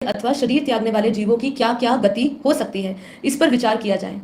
अथवा शरीर त्यागने वाले जीवों की क्या क्या गति हो सकती है, इस पर विचार किया जाए।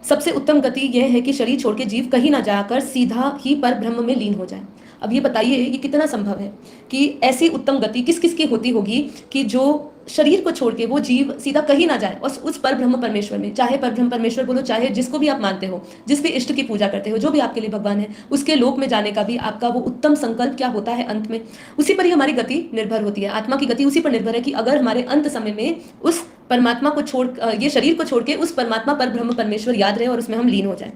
सबसे उत्तम गति यह है कि शरीर छोड़ के जीव कहीं ना जाकर सीधा ही पर ब्रह्म में लीन हो जाए। अब ये बताइए ये कितना संभव है कि ऐसी उत्तम गति किस किस की होती होगी कि जो शरीर को छोड़ के वो जीव सीधा कहीं ना जाए और उस पर ब्रह्म परमेश्वर में, चाहे पर ब्रह्म परमेश्वर बोलो, चाहे जिसको भी आप मानते हो, जिस भी इष्ट की पूजा करते हो, जो भी आपके लिए भगवान है, उसके लोक में जाने का भी आपका वो उत्तम संकल्प क्या होता है अंत में, उसी पर ही हमारी गति निर्भर होती है। आत्मा की गति उसी पर निर्भर है कि अगर हमारे अंत समय में उस परमात्मा को छोड़, ये शरीर को छोड़ के उस परमात्मा पर ब्रह्म परमेश्वर याद रहे और उसमें हम लीन हो जाए।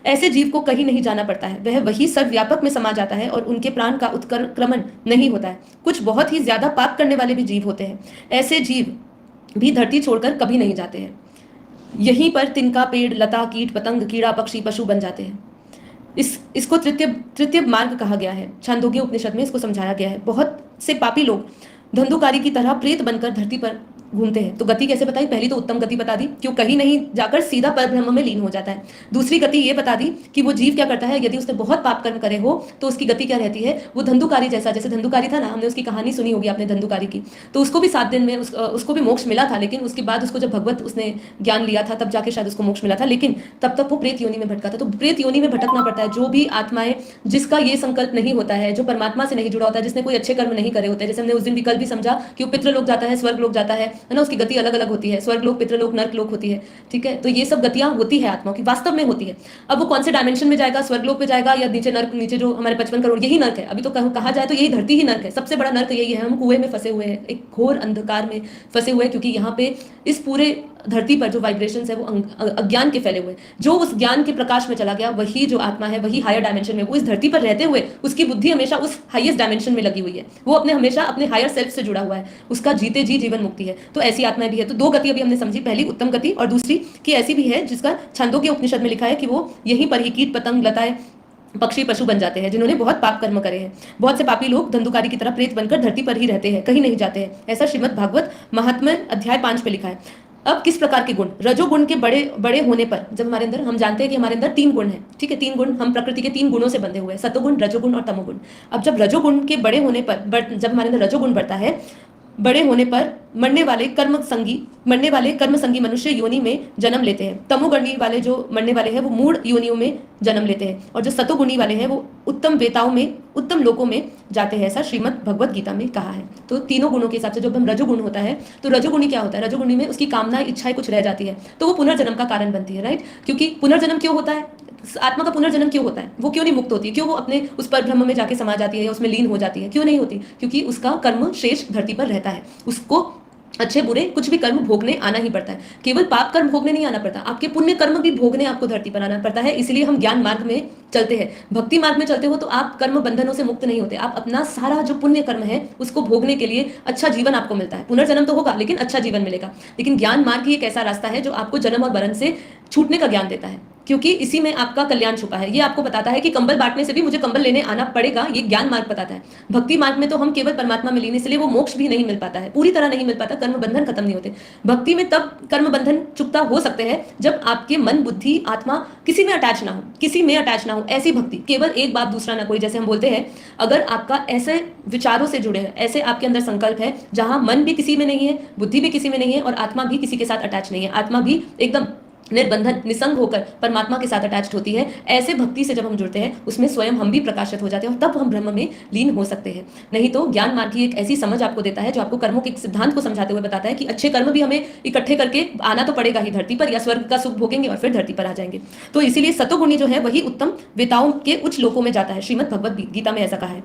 ऐसे जीव को कहीं नहीं जाना पड़ता है, वह वही सर्वव्यापक में समा जाता है और उनके प्राण का उत्क्रमण नहीं होता है। कुछ बहुत ही ज्यादा पाप करने वाले भी जीव होते हैं, ऐसे जीव भी धरती छोड़कर कभी नहीं जाते हैं। यहीं पर तिनका, पेड़, लता, कीट, पतंग, कीड़ा, पक्षी, पशु बन जाते हैं। इसको तृतीय मार्ग कहा गया है। छांदोग्य उपनिषद में इसको समझाया गया है। बहुत से पापी लोग धंधुकारी की तरह प्रेत बनकर धरती पर घूमते हैं। तो गति कैसे बताई? पहली तो उत्तम गति बता दी, क्यों कहीं नहीं जाकर सीधा परब्रह्म में लीन हो जाता है। दूसरी गति ये बता दी कि वो जीव क्या करता है, यदि उसने बहुत पाप कर्म करे हो तो उसकी गति क्या रहती है, वो धंधुकारी जैसा, जैसे धंधुकारी था ना, हमने उसकी कहानी सुनी होगी आपने धंधुकारी की, तो उसको भी 7 दिन में उसको भी मोक्ष मिला था, लेकिन उसके बाद उसको जब भगवत उसने ज्ञान लिया था तब जाके शायद उसको मोक्ष मिला था, लेकिन तब तक वो प्रेत योनि में भटका था। तो प्रेत योनि में भटकना पड़ता है। जो भी आत्माएं जिसका ये संकल्प नहीं होता है, जो परमात्मा से नहीं जुड़ा होता है, जिसने कोई अच्छे कर्म नहीं करे होते, जैसे हमने उस दिन भी कल भी समझा कि वो पितृलोक जाता है, स्वर्ग लोक जाता है ना, उसकी गति अलग अलग होती है, स्वर्ग लोक, पितृलोक, नर्क लोक होती है। ठीक है, तो ये सब गतियां होती है आत्माओं की, वास्तव में होती है। अब वो कौन से डायमेंशन में जाएगा, स्वर्ग लोक पे जाएगा या नीचे नर्क, नीचे जो हमारे 55 करोड़, यही नर्क है। अभी तो कहा जाए तो यही धरती ही नर्क है, सबसे बड़ा नर्क यही है। हम कुएं में फंसे हुए हैं, एक घोर अंधकार में फंसे हुए हैं, क्योंकि यहाँ पे इस पूरे धरती पर जो वाइब्रेशंस है वो अज्ञान के फैले हुए। जो उस ज्ञान के प्रकाश में चला गया, वही जो आत्मा है, वही हायर डायमेंशन में, वो इस धरती पर रहते हुए उसकी बुद्धि हमेशा उस हाईएस्ट डायमेंशन में लगी हुई है, वो अपने हमेशा अपने हायर सेल्फ से जुड़ा हुआ है, उसका जीते जी जीवन मुक्ति है। तो ऐसी आत्माएं भी है। तो 2 गति अभी हमने समझी, पहली उत्तम गति और दूसरी कि ऐसी भी है जिसका छंदोग्य उपनिषद में लिखा है कि वो यहीं पर ही कीट, पतंग, लताएं, पक्षी, पशु बन जाते हैं, जिन्होंने बहुत पाप कर्म करे हैं। बहुत से पापी लोग धंधुकारी की तरह प्रेत बनकर धरती पर ही रहते हैं, कहीं नहीं जाते हैं। ऐसा श्रीमद् भागवत महात्म्य अध्याय 5 पे लिखा है। अब किस प्रकार के गुण, रजोगुण के बड़े बड़े होने पर, जब हमारे अंदर, हम जानते हैं कि हमारे अंदर 3 गुण हैं, ठीक है, 3 गुण, हम प्रकृति के 3 गुणों से बंधे हुए हैं, सतोगुण, रजोगुण और तमोगुण। अब जब रजोगुण के बड़े होने पर, जब हमारे अंदर रजोगुण बढ़ता है, बड़े होने पर मरने वाले कर्म संगी मनुष्य योनि में जन्म लेते हैं। तमोगुणी वाले जो मरने वाले हैं वो मूढ़ योनियों में जन्म लेते हैं, और जो सतोगुणी वाले हैं वो उत्तम वेताओं में, उत्तम लोकों में जाते हैं। ऐसा श्रीमद् भगवत गीता में कहा है। तो तीनों गुणों के हिसाब से जब हम रजोगुण होता है, तो रजोगुणी क्या होता है, रजोगुणी में उसकी कामनाएं, इच्छाएं कुछ रह जाती है, तो वो पुनर्जन्म का कारण बनती है, राइट। क्योंकि पुनर्जन्म क्यों होता है, आत्मा का पुनर्जन्म क्यों होता है, वो क्यों नहीं मुक्त होती है, क्यों वो अपने उस पर ब्रह्म में जाके समा जाती है या उसमें लीन हो जाती है, क्यों नहीं होती? क्योंकि उसका कर्म शेष धरती पर रहता है, उसको अच्छे बुरे कुछ भी कर्म भोगने आना ही पड़ता है। केवल पाप कर्म भोगने नहीं आना पड़ता, आपके पुण्य कर्म भी भोगने आपको धरती पर आना पड़ता है। इसलिए हम ज्ञान मार्ग में चलते हैं। भक्ति मार्ग में चलते हो तो आप कर्म बंधनों से मुक्त नहीं होते, आप अपना सारा जो पुण्य कर्म है उसको भोगने के लिए अच्छा जीवन आपको मिलता है। पुनर्जन्म तो होगा लेकिन अच्छा जीवन मिलेगा। लेकिन ज्ञान मार्ग ही एक ऐसा रास्ता है जो आपको जन्म और मरण से छूटने का ज्ञान देता है, क्योंकि इसी में आपका कल्याण छुपा है। ये आपको बताता है कि कंबल बांटने से भी मुझे कंबल लेने आना पड़ेगा, ये ज्ञान मार्ग बताता है। भक्ति मार्ग में तो हम केवल परमात्मा में लीन, इसलिए वो मोक्ष भी नहीं मिल पाता है, पूरी तरह नहीं मिल पाता, कर्म बंधन खत्म नहीं होते। भक्ति में तब कर्म बंधन चुकता हो सकते हैं जब आपके मन, बुद्धि, आत्मा किसी में अटैच ना हो, किसी में अटैच ना हो। ऐसी भक्ति, केवल एक बात दूसरा ना कोई, जैसे हम बोलते हैं, अगर आपका ऐसे विचारों से जुड़े हैं, ऐसे आपके अंदर संकल्प है जहां मन भी किसी में नहीं है, बुद्धि भी किसी में नहीं है और आत्मा भी किसी के साथ अटैच नहीं है, आत्मा भी एकदम निर्बंधन, निसंग होकर परमात्मा के साथ अटैच्ड होती है, ऐसे भक्ति से जब हम जुड़ते हैं उसमें स्वयं हम भी प्रकाशित हो जाते हैं और तब हम ब्रह्म में लीन हो सकते हैं। नहीं तो ज्ञान मार्ग की एक ऐसी समझ आपको देता है जो आपको कर्मों के सिद्धांत को समझाते हुए बताता है कि अच्छे कर्म भी हमें इकट्ठे करके आना तो पड़ेगा ही धरती पर, या स्वर्ग का सुख भोगेंगे और फिर धरती पर आ जाएंगे। तो इसीलिए सतोगुणी जो है वही उत्तम वेताओं के उच्च लोकों में जाता है। श्रीमद् भगवत गीता में ऐसा कहा है।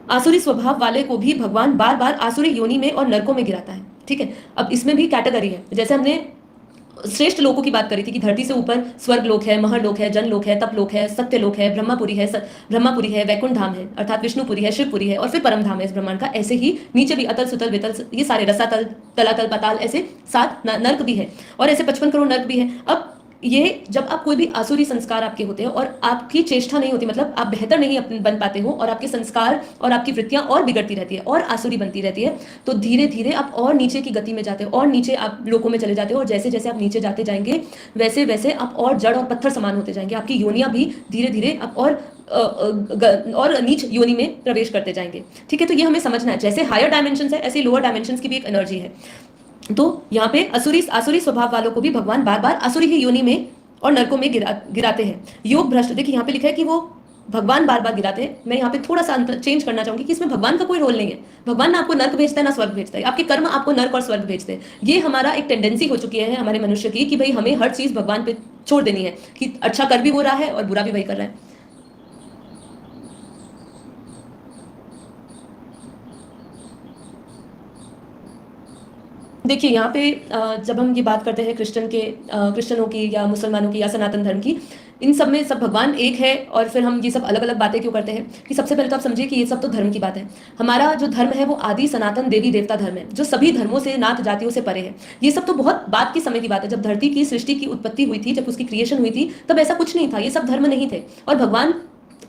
आसुरी स्वभाव वाले को भी भगवान बार बार आसुरी योनि में और नरकों में गिराता है, ठीक है। अब इसमें भी कैटेगरी है, जैसे हमने श्रेष्ठ लोकों की बात करी थी कि धरती से ऊपर स्वर्ग लोक है, महर है, जन लोक है, तप लोक है, सत्य लोक है, ब्रह्मापुरी है, वैकुंठ धाम है अर्थात विष्णुपुरी है, शिवपुरी है और फिर परम धाम है इस ब्रह्मांड का। ऐसे ही नीचे भी अतल, सुतल, वितल, ये सारे रसातल, तलातल, पाताल, ऐसे 7 नर्क भी है और ऐसे 55 करोड़ नर्क भी है। अब ये जब आप कोई भी आसुरी संस्कार आपके होते हैं और आपकी चेष्टा नहीं होती, मतलब आप बेहतर नहीं बन पाते हो और आपके संस्कार और आपकी वृत्तियां और बिगड़ती रहती है और आसुरी बनती रहती है, तो धीरे धीरे आप और नीचे की गति में जाते हो और नीचे आप लोकों में चले जाते हो और जैसे जैसे आप नीचे जाते जाएंगे वैसे वैसे आप और जड़ और पत्थर समान होते जाएंगे। आपकी योनियां भी धीरे धीरे आप और नीच योनि में प्रवेश करते जाएंगे, ठीक है। तो ये हमें समझना है, जैसे हायर डायमेंशन है ऐसे लोअर डायमेंशन की भी एक एनर्जी है। तो यहाँ पे आसुरी आसुरी स्वभाव वालों को भी भगवान बार बार आसुरी ही योनि में और नरकों में गिराते हैं। योग भ्रष्ट, देखिए यहाँ पे लिखा है कि वो भगवान बार बार गिराते हैं। मैं यहाँ पे थोड़ा सा चेंज करना चाहूंगी कि इसमें भगवान का कोई रोल नहीं है। भगवान ना आपको नर्क भेजता है ना स्वर्ग भेजता है, आपके कर्म आपको नर्क और स्वर्ग भेजते हैं। ये हमारा एक टेंडेंसी हो चुकी है हमारे मनुष्य की कि भाई हमें हर चीज भगवान पे छोड़ देनी है, कि अच्छा कर भी वो रहा है और बुरा भी वही कर रहा है। देखिए यहाँ पे जब हम ये बात करते हैं क्रिश्चियनों की या मुसलमानों की या सनातन धर्म की, इन सब में सब भगवान एक है, और फिर हम ये सब अलग अलग बातें क्यों करते हैं कि सबसे पहले तो आप समझिए कि ये सब तो धर्म की बात है। हमारा जो धर्म है वो आदि सनातन देवी देवता धर्म है, जो सभी धर्मों से नात जातियों से परे है। ये सब तो बहुत बाद के समय की बात है, जब धरती की सृष्टि की उत्पत्ति हुई थी, जब उसकी क्रिएशन हुई थी, तब ऐसा कुछ नहीं था, ये सब धर्म नहीं थे। और भगवान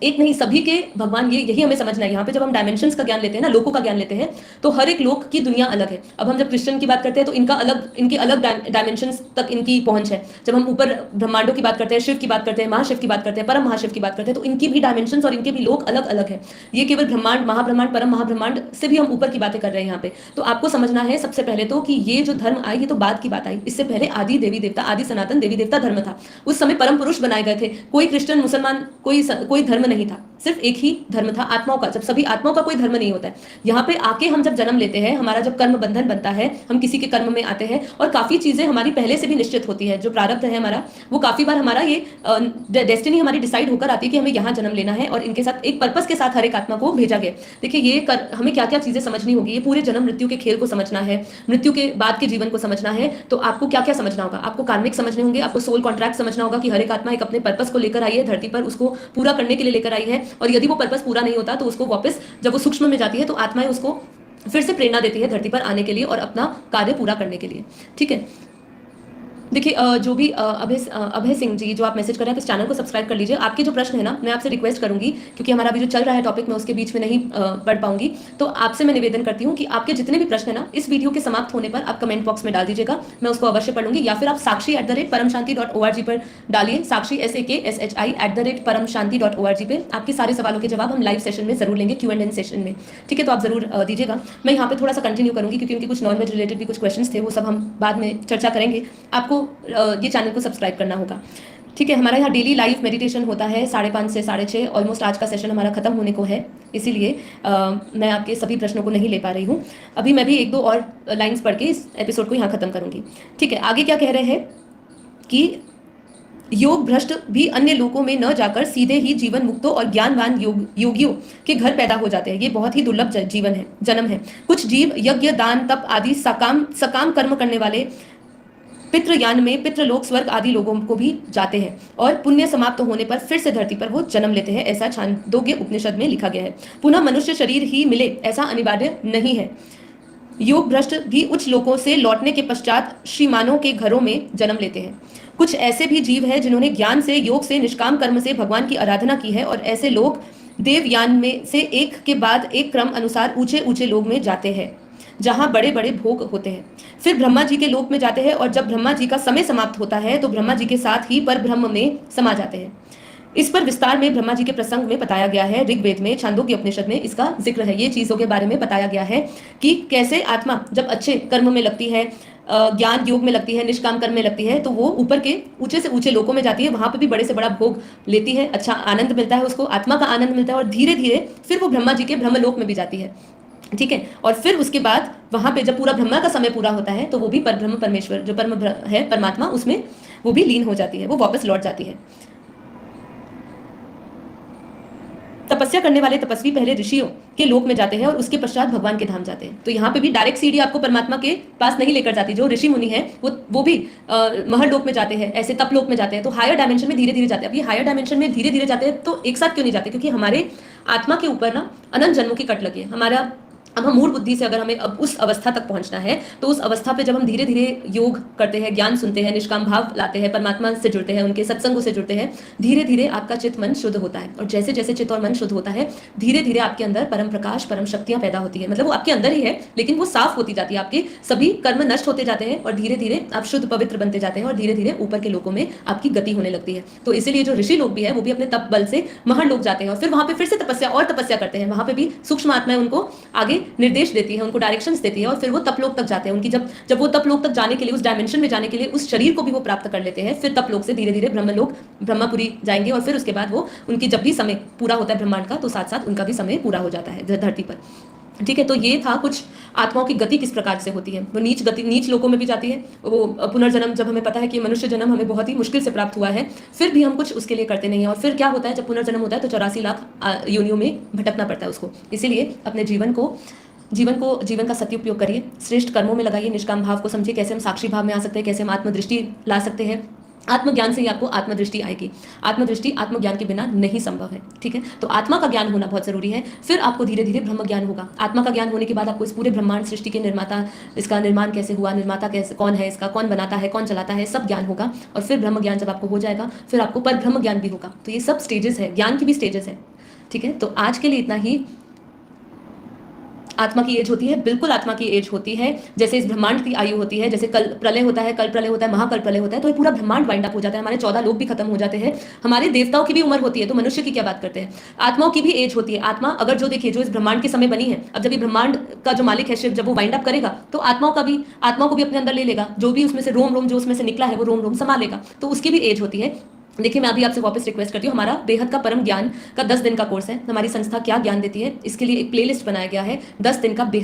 एक नहीं, सभी के भगवान, ये यही हमें समझना है। यहाँ पे जब हम डायमेंशंस का ज्ञान लेते हैं ना, लोकों का ज्ञान लेते हैं, तो हर एक लोक की दुनिया अलग है। अब हम जब क्रिश्चियन की बात करते हैं तो इनके अलग डायमेंशंस तक इनकी पहुंच है। जब हम ऊपर ब्रह्मांडों की बात करते हैं, शिव की बात करते हैं, महाशिव की बात करते हैं, परम महाशिव की बात करते हैं, तो इनकी भी डायमेंशंस और इनके भी लोक अलग अलग है। ये केवल ब्रह्मांड, महाब्रह्मांड, परम महाब्रह्मांड से भी हम ऊपर की बातें कर रहे हैं यहाँ पे। तो आपको समझना है सबसे पहले तो कि ये जो धर्म आई, ये तो बाद की बात आई। इससे पहले आदि देवी देवता, आदि सनातन देवी देवता धर्म था। उस समय परम पुरुष बनाए गए थे। कोई क्रिश्चियन, मुसलमान, कोई धर्म नहीं था, सिर्फ एक ही धर्म था, आत्माओं का। जब सभी आत्माओं का कोई धर्म नहीं होता है। यहाँ पे आके हम जब जन्म लेते हैं, हमारा जब कर्म बंधन बनता है, हम किसी के कर्म में आते हैं, और काफी चीजें हमारी पहले से भी निश्चित होती है। जो प्रारब्ध है हमारा, वो काफी बार हमारा ये डेस्टिनी हमारी डिसाइड होकर आती है कि हमें यहाँ जन्म लेना है, और इनके साथ एक पर्पस के साथ हर एक आत्मा को भेजा गया। देखिए ये हमें क्या क्या चीजें समझनी होगी। ये पूरे जन्म मृत्यु के खेल को समझना है, मृत्यु के बाद के जीवन को समझना है। तो आपको क्या क्या समझना होगा? आपको कार्मिक समझने होंगे, आपको सोल कॉन्ट्रैक्ट समझना होगा कि हर एक आत्मा एक अपने पर्पस को लेकर आई है धरती पर, उसको पूरा करने के लिए लेकर आई है, और यदि वो पर्पस पूरा नहीं होता तो उसको वापस, जब वो सूक्ष्म में जाती है, तो आत्माएं उसको फिर से प्रेरणा देती है धरती पर आने के लिए और अपना कार्य पूरा करने के लिए। ठीक है, देखिए जो भी अभय सिंह जी जो आप मैसेज कर रहे हैं, तो इस चैनल को सब्सक्राइब कर लीजिए। आपके जो प्रश्न है ना, मैं आपसे रिक्वेस्ट करूंगी, क्योंकि हमारा अभी जो चल रहा है टॉपिक, मैं उसके बीच में नहीं पढ़ पाऊंगी, तो आपसे मैं निवेदन करती हूँ कि आपके जितने भी प्रश्न है ना, इस वीडियो के समाप्त होने पर आप कमेंट बॉक्स में डाल दीजिएगा, मैं उसको अवश्य पढ़ूंगी। या फिर आप sakshi@paramshanti.org पर डालिए, साक्षी SAKSHI@paramshanti.org पे। आपके सारे सवालों के जवाब हम लाइव सेशन में जरूर लेंगे, Q&A सेशन में। ठीक है, तो आप जरूर दीजिएगा। मैं यहाँ पे थोड़ा सा कंटिन्यू करूंगी, क्योंकि उनके कुछ नॉनवेज रिलेटेड भी कुछ क्वेश्चन थे, वो सब हम बाद में चर्चा करेंगे। आपको ये चैनल को सब्सक्राइब करना होगा। ठीक है, हमारा यहाँ डेली लाइव मेडिटेशन होता है 5:30 से 6:30। ऑलमोस्ट आज का सेशन हमारा खत्म होने को है, इसीलिए मैं आपके सभी प्रश्नों को नहीं ले पा रही हूँ। अभी मैं भी 1-2 और लाइंस पढ़ के इस एपिसोड को यहाँ खत्म करूँगी। ठीक है, आगे क्या कह रहे हैं कि योग भ्रष्ट भी अन्य लोकों में न जाकर सीधे ही जीवन मुक्तों और ज्ञानवान योगियों के घर पैदा हो जाते हैं। ये बहुत ही दुर्लभ जीवन है, जन्म है। कुछ जीव यज्ञ, दान, तप आदि सकाम कर्म करने वाले पितृयान में पितृलोक, स्वर्ग आदि लोगों को भी जाते हैं, और पुण्य समाप्त होने पर फिर से धरती पर वो जन्म लेते हैं। ऐसा छांदोग्य उपनिषद में लिखा गया है। पुनः मनुष्य शरीर ही मिले ऐसा अनिवार्य नहीं है। योग भ्रष्ट भी उच्च लोकों से लौटने के पश्चात श्रीमानों के घरों में जन्म लेते हैं। कुछ ऐसे भी जीव हैं जिन्होंने ज्ञान से, योग से, निष्काम कर्म से भगवान की आराधना की है, और ऐसे लोग देवयान में से एक के बाद एक क्रम अनुसार ऊंचे ऊंचे लोक में जाते हैं, जहां बड़े बड़े भोग होते हैं। फिर ब्रह्मा जी के लोक में जाते हैं, और जब ब्रह्मा जी का समय समाप्त होता है तो ब्रह्मा जी के साथ ही पर ब्रह्म में समा जाते हैं। इस पर विस्तार में ब्रह्मा जी के प्रसंग में बताया गया है। ऋग्वेद में, छांदोग्य उपनिषद में इसका जिक्र है। ये चीजों के बारे में बताया गया है कि कैसे आत्मा जब अच्छे कर्म में लगती है, ज्ञान योग में लगती है, निष्काम कर्म में लगती है, तो वो ऊपर के ऊंचे से ऊंचे लोकों में जाती है। वहां पर भी बड़े से बड़ा भोग लेती है, अच्छा आनंद मिलता है उसको, आत्मा का आनंद मिलता है, और धीरे धीरे फिर वो ब्रह्मा जी के ब्रह्मलोक में भी जाती है। ठीक है, और फिर उसके बाद वहां पे जब पूरा ब्रह्मा का समय पूरा होता है, तो वो भी परब्रह्म परमेश्वर जो परम है, परमात्मा, उसमें वो भी लीन हो जाती है, वो वापस लौट जाती है। तपस्या करने वाले तपस्वी पहले ऋषियों के लोक में जाते हैं, और उसके पश्चात भगवान के धाम जाते हैं। तो यहाँ पे भी डायरेक्ट सीढ़ी आपको परमात्मा के पास नहीं लेकर जाती। जो ऋषि मुनि है वो भी महल लोक में जाते हैं, ऐसे तप लोक में जाते हैं। तो हायर डायमेंशन में धीरे धीरे जाते हैं। अब ये हायर डायमेंशन में धीरे धीरे जाते हैं, तो एक साथ क्यों नहीं जाते? क्योंकि हमारे आत्मा के ऊपर ना अनंत जन्मों की कट लगी है। हमारा अब हम मूल बुद्धि से अगर हमें अब उस अवस्था तक पहुंचना है, तो उस अवस्था पे जब हम धीरे धीरे योग करते हैं, ज्ञान सुनते हैं, निष्काम भाव लाते हैं, परमात्मा से जुड़ते हैं, उनके सत्संगों से जुड़ते हैं, धीरे धीरे आपका चित्त मन शुद्ध होता है। और जैसे जैसे चित्त और मन शुद्ध होता है, धीरे धीरे आपके अंदर परम प्रकाश, परम शक्तियां पैदा होती है। मतलब वो आपके अंदर ही है, लेकिन वो साफ होती जाती है। आपके सभी कर्म नष्ट होते जाते हैं, और धीरे धीरे आप शुद्ध पवित्र बनते जाते हैं, और धीरे धीरे ऊपर के लोकों में आपकी गति होने लगती है। तो इसीलिए जो ऋषि लोग भी है, वो भी अपने तप बल से महल लोक जाते हैं, और फिर वहां पे फिर से तपस्या और तपस्या करते हैं। वहां पे भी सूक्ष्म आत्माएं उनको आगे निर्देश देती है, उनको डायरेक्शंस देती है और फिर वो तपलोक तक जाते हैं। उनकी जब वो तपलोक तक जाने के लिए, उस डायमेंशन में जाने के लिए उस शरीर को भी वो प्राप्त कर लेते हैं, फिर तपलोक से धीरे धीरे ब्रह्मलोक ब्रह्मपुरी जाएंगे और फिर उसके बाद वो उनकी जब भी समय पूरा होता है ब्रह्मांड का, तो साथ साथ उनका भी समय पूरा हो जाता है धरती पर। ठीक है, तो ये था कुछ आत्माओं की गति किस प्रकार से होती है। वो नीच लोकों में भी जाती है। वो पुनर्जन्म, जब हमें पता है कि मनुष्य जन्म हमें बहुत ही मुश्किल से प्राप्त हुआ है, फिर भी हम कुछ उसके लिए करते नहीं है। और फिर क्या होता है, जब पुनर्जन्म होता है तो 84 लाख योनियों में भटकना पड़ता है उसको। इसीलिए अपने जीवन का सत्युपयोग करिए, श्रेष्ठ कर्मों में लगाइए, निष्काम भाव को समझिए, कैसे हम साक्षी भाव में आ सकते हैं, कैसे हम आत्मदृष्टि ला सकते हैं। आत्मज्ञान से ही आपको आत्मदृष्टि आएगी। आत्मदृष्टि आत्मज्ञान के बिना नहीं संभव है। ठीक है, तो आत्मा का ज्ञान होना बहुत जरूरी है, फिर आपको धीरे धीरे ब्रह्म ज्ञान होगा। आत्मा का ज्ञान होने के बाद आपको इस पूरे ब्रह्मांड सृष्टि के निर्माता, इसका निर्माण कैसे हुआ, निर्माता कैसे, कौन है इसका, कौन बनाता है, कौन चलाता है, सब ज्ञान होगा। और फिर ब्रह्म ज्ञान जब आपको हो जाएगा, फिर आपको पर ब्रह्म ज्ञान भी होगा। तो ये सब स्टेजेस है, ज्ञान की भी स्टेजेस है। ठीक है, तो आज के लिए इतना ही। आत्मा की एज होती है, बिल्कुल आत्मा की एज होती है, जैसे इस ब्रह्मांड की आयु होती है। जैसे कल प्रलय होता है, महाकल प्रलय होता है, तो ये पूरा ब्रह्मांड वाइंड अप हो जाता है, हमारे 14 लोग भी खत्म हो जाते हैं, हमारे देवताओं की भी उम्र होती है, तो मनुष्य की क्या बात करते हैं। आत्माओं की भी एज होती है। आत्मा अगर जो देखिए, जो इस ब्रह्मांड के समय बनी है, अब जब ये ब्रह्मांड का जो मालिक है शिव, जब वो वाइंड अप करेगा, तो आत्माओं को भी अपने अंदर ले लेगा। जो भी उसमें से रोम जो उसमें से निकला है, वो रोम समा लेगा, तो उसकी भी एज होती है। देखिए, मैं अभी आपसे वापस रिक्वेस्ट करती हूँ, हमारा बेहद का परम ज्ञान का 10 दिन का कोर्स है। हमारी संस्था क्या ज्ञान देती है, इसके लिए एक प्लेलिस्ट बनाया गया है, 10 दिन का बेहद